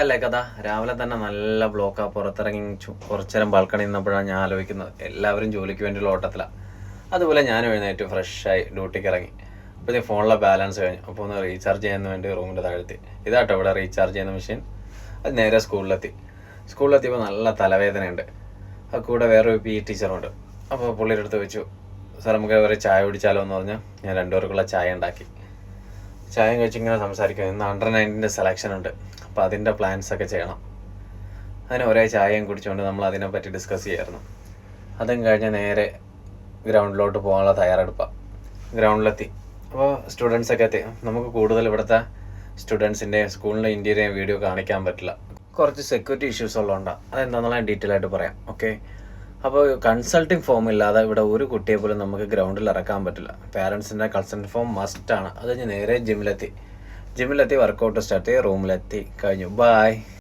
അല്ലേ കഥ. രാവിലെ തന്നെ നല്ല ബ്ലോക്കാ. പുറത്തിറങ്ങി കുറച്ചു നേരം ബാൽക്കണി നിന്നപ്പോഴാണ് ഞാൻ ആലോചിക്കുന്നത് എല്ലാവരും ജോലിക്ക് വേണ്ടിയുള്ള ഓട്ടത്തിലാണ്. അതുപോലെ ഞാൻ എഴുന്നേറ്റ് ഫ്രഷായി ഡ്യൂട്ടിക്ക് ഇറങ്ങി. അപ്പോൾ ഞാൻ ഫോണിലെ ബാലൻസ് കഴിഞ്ഞു. അപ്പോൾ ഒന്ന് റീചാർജ് ചെയ്യാൻ വേണ്ടി റൂമിൻ്റെ താഴെത്തി. ഇതാട്ടോ ഇവിടെ റീചാർജ് ചെയ്യുന്ന മെഷീൻ. അത് നേരെ സ്കൂളിലെത്തിയപ്പോൾ നല്ല തലവേദനയുണ്ട്. അത് കൂടെ വേറൊരു PE ടീച്ചറുണ്ട്. അപ്പോൾ പുള്ളിയുടെ അടുത്ത് വെച്ചു, സാർ നമുക്ക് വേറെ ചായ കുടിച്ചാലോ എന്ന് പറഞ്ഞാൽ ഞാൻ 2 പേർക്കുള്ള ചായ ഉണ്ടാക്കി. ചായം കഴിച്ചിങ്ങനെ സംസാരിക്കും. ഇന്ന് അണ്ടർ-19 സെലക്ഷൻ ഉണ്ട്, അപ്പോൾ അതിൻ്റെ പ്ലാൻസൊക്കെ ചെയ്യണം. അതിന് ഒരേ ചായയും കുടിച്ചുകൊണ്ട് നമ്മൾ അതിനെപ്പറ്റി ഡിസ്കസ് ചെയ്യായിരുന്നു. അതും കഴിഞ്ഞ് നേരെ ഗ്രൗണ്ടിലോട്ട് പോകാനുള്ള തയ്യാറെടുപ്പാണ്. ഗ്രൗണ്ടിലെത്തി. അപ്പോൾ സ്റ്റുഡൻസൊക്കെ എത്തി. നമുക്ക് കൂടുതൽ ഇവിടുത്തെ സ്റ്റുഡൻസിൻ്റെ സ്കൂളിൻ്റെ ഇൻറ്റീരിയർ വീഡിയോ കാണിക്കാൻ പറ്റില്ല, കുറച്ച് സെക്യൂരിറ്റി ഇഷ്യൂസ് ഉള്ളതുകൊണ്ടാണ്. അതെന്താണെന്നുള്ള ഞാൻ ഡീറ്റെയിൽ ആയിട്ട് പറയാം. ഓക്കെ, അപ്പോൾ കൺസൾട്ടിങ് ഫോം ഇല്ലാതെ ഇവിടെ ഒരു കുട്ടിയെ പോലും നമുക്ക് ഗ്രൗണ്ടിൽ ഇറക്കാൻ പറ്റില്ല. പാരൻസിൻ്റെ കൺസൾട്ട് ഫോം മസ്റ്റാണ്. അത് കഴിഞ്ഞ് നേരെ ജിമ്മിലെത്തി വർക്കൗട്ട് സ്റ്റാർട്ട് ചെയ്ത് റൂമിലെത്തി കഴിഞ്ഞു. ബായ്.